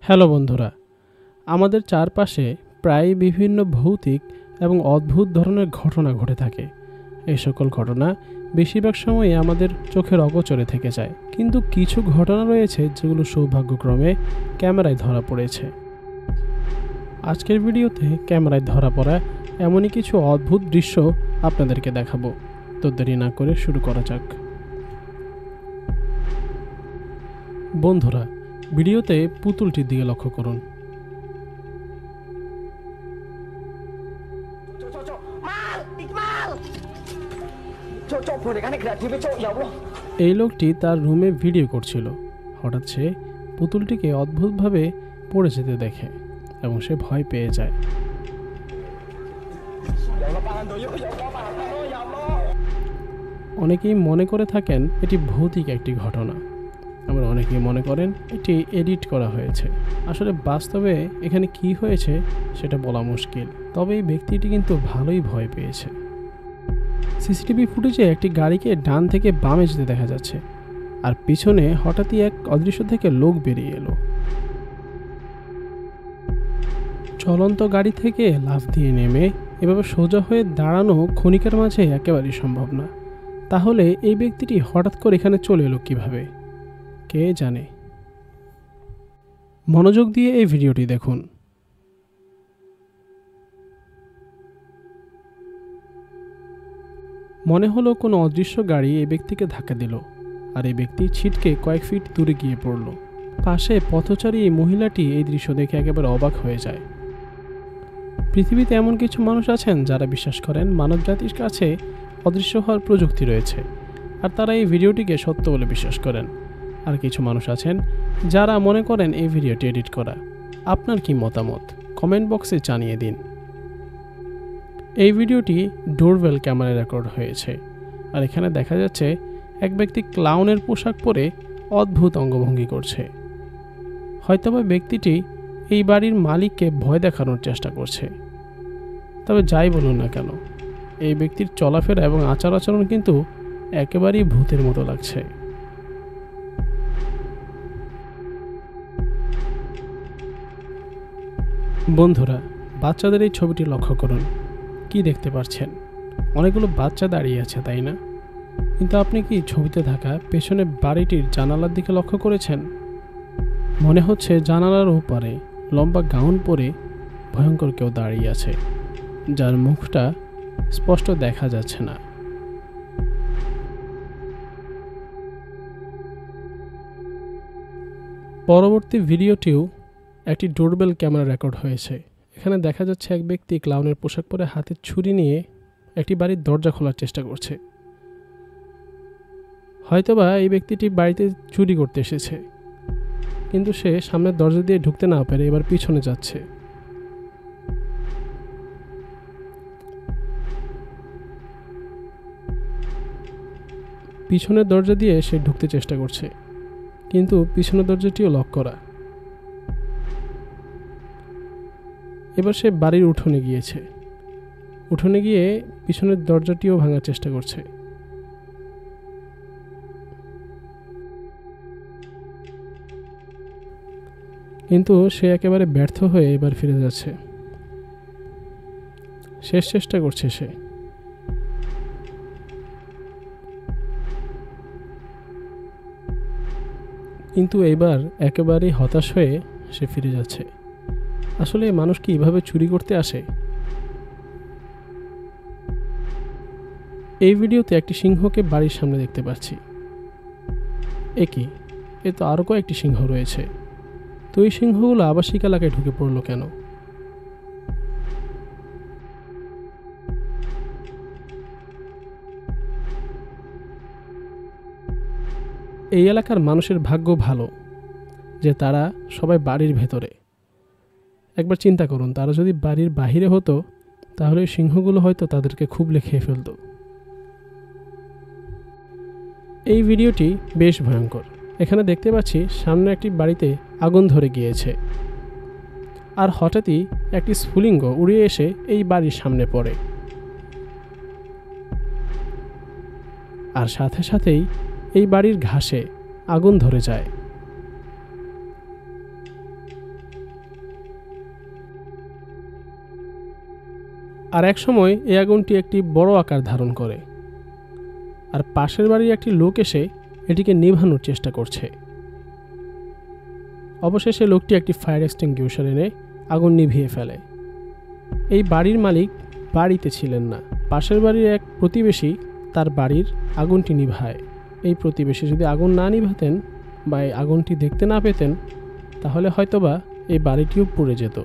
Hello বন্ধুরা, আমাদের চারপাশে প্রায়ই বিভিন্ন ভৌতিক এবং অদ্ভুত ধরনের ঘটনা ঘটে থাকে। এই সকল ঘটনা বেশিরভাগ সময়ই আমাদের চোখের অগোচরে থেকে যায়, কিন্তু কিছু ঘটনা রয়েছে যেগুলো সৌভাগ্যক্রমে ক্যামেরায় ধরা পড়েছে। আজকের ভিডিওতে ক্যামেরায় ধরা পড়া এমনই কিছু অদ্ভুত দৃশ্য আপনাদেরকে দেখাবো। তো দেরি না করে শুরু করা যাক। বন্ধুরা, ভিডিওতে পুতুলটির দিকে লক্ষ্য করুন। এই লোকটি তার রুমে ভিডিও করছিল। হঠাৎ সে পুতুলটিকে অদ্ভুতভাবে পড়ে যেতে দেখে এবং সে ভয় পেয়ে যায়। অনেকেই মনে করে থাকেন এটি ভৌতিক একটি ঘটনা, আবার অনেকেই মনে করেন এটি এডিট করা হয়েছে। আসলে বাস্তবে এখানে কি হয়েছে সেটা বলা মুশকিল, তবে এই ব্যক্তিটি কিন্তু ভালোই ভয় পেয়েছে। সিসিটিভি ফুটেজে একটি গাড়িকে ডান থেকে বামে যেতে দেখা যাচ্ছে, আর পিছনে হঠাৎই এক অদৃশ্য থেকে লোক বেরিয়ে এলো। চলন্ত গাড়ি থেকে লাফ দিয়ে নেমে এভাবে সোজা হয়ে দাঁড়ানো ক্ষণিকের মাঝে একেবারেই সম্ভব না। তাহলে এই ব্যক্তিটি হঠাৎ করে এখানে চলে এলো কিভাবে, কে জানে। মনোযোগ দিয়ে এই ভিডিওটি দেখুন। মনে হলো কোনো অদৃশ্য গাড়ি এই ব্যক্তিকে ধাক্কা দিল, আর এই ব্যক্তি ছিটকে কয়েক ফিট দূরে গিয়ে পড়ল। পাশে পথচারী এই মহিলাটি এই দৃশ্য দেখে একেবারে অবাক হয়ে যায়। পৃথিবীতে এমন কিছু মানুষ আছেন যারা বিশ্বাস করেন মানবজাতির কাছে অদৃশ্য হওয়ার প্রযুক্তি রয়েছে, আর তারা এই ভিডিওটিকে সত্য বলে বিশ্বাস করেন। আর কিছু মানুষ আছেন যারা মনে করেন এই ভিডিওটি এডিট করা। আপনার কি মতামত কমেন্ট বক্সে জানিয়ে দিন। এই ভিডিওটি ডোরবেল ক্যামেরায় রেকর্ড হয়েছে, আর এখানে দেখা যাচ্ছে এক ব্যক্তি ক্লাউনের পোশাক পরে অদ্ভুত অঙ্গভঙ্গি করছে। হয়তোবা ব্যক্তিটি এই বাড়ির মালিককে ভয় দেখানোর চেষ্টা করছে। তবে যাই বলুন না কেন, এই ব্যক্তির চলাফেরা এবং আচার আচরণ কিন্তু একেবারেই ভূতের মতো লাগছে। বন্ধুরা, বাচ্চাদের এই ছবিটি লক্ষ্য করুন। কি দেখতে পাচ্ছেন? অনেকগুলো বাচ্চা দাঁড়িয়ে আছে, তাই না? কিন্তু আপনি কি ছবিতে থাকা পেছনে বাড়িটির জানালার দিকে লক্ষ্য করেছেন? মনে হচ্ছে জানালার ওপারে লম্বা গাউন পরে ভয়ঙ্কর কেউ দাঁড়িয়ে আছে, যার মুখটা স্পষ্ট দেখা যাচ্ছে না। পরবর্তী ভিডিওটিও একটি ডোরবেল ক্যামেরা রেকর্ড হয়েছে। এখানে দেখা যাচ্ছে এক ব্যক্তি ক্লাউনের পোশাক পরে হাতে ছুরি নিয়ে একটি বাড়ির দরজা খোলার চেষ্টা করছে। হয়তোবা এই ব্যক্তিটি বাড়িতে চুরি করতে এসেছে, কিন্তু সে সামনের দরজা দিয়ে ঢুকতে না পেরে এবার পিছনে যাচ্ছে। পিছনের দরজা দিয়ে সে ঢুকতে চেষ্টা করছে, কিন্তু পিছনের দরজাটিও লক করা। এবার সে বাড়ির উঠোনে গিয়েছে। উঠোনে গিয়ে পিছনের দরজাটিও ভাঙার চেষ্টা করছে। কিন্তু সে একেবারে ব্যর্থ হয়ে এবার ফিরে যাচ্ছে। শেষ চেষ্টা করছে সে। কিন্তু এবার একেবারেই হতাশ হয়ে সে ফিরে যাচ্ছে। আসলে মানুষ কি এভাবে চুরি করতে আসে? এই ভিডিওতে একটি সিংহকে বাড়ির সামনে দেখতে পাচ্ছি। কি, এ তো আরও কয়েকটি সিংহ রয়েছে। তো এই সিংহগুলো আবাসিক এলাকায় ঢুকে পড়লো কেন? এই এলাকার মানুষের ভাগ্য ভালো যে তারা সবাই বাড়ির ভেতরে। একবার চিন্তা করুন, তারা যদি বাড়ির বাহিরে হতো তাহলে সিংহগুলো হয়তো তাদেরকে খুবলে খেয়ে ফেলত। এই ভিডিওটি বেশ ভয়ঙ্কর। এখানে দেখতে পাচ্ছি সামনে একটি বাড়িতে আগুন ধরে গিয়েছে, আর হঠাৎই একটি স্ফুলিঙ্গ উড়ে এসে এই বাড়ির সামনে পড়ে, আর সাথে সাথেই এই বাড়ির ঘাসে আগুন ধরে যায়। আর এক সময় এই আগুনটি একটি বড় আকার ধারণ করে, আর পাশের বাড়ির একটি লোক এসে এটিকে নেভানোর চেষ্টা করছে। অবশেষে লোকটি একটি ফায়ার এক্সটিংগুইশার এনে আগুন নিভিয়ে ফেলে। এই বাড়ির মালিক বাড়িতে ছিলেন না। পাশের বাড়ির এক প্রতিবেশী তার বাড়ির আগুনটি নিভায়। এই প্রতিবেশী যদি আগুন না নিভাতেন বা এই আগুনটি দেখতে না পেতেন, তাহলে হয়তোবা এই বাড়িটিও পুড়ে যেত।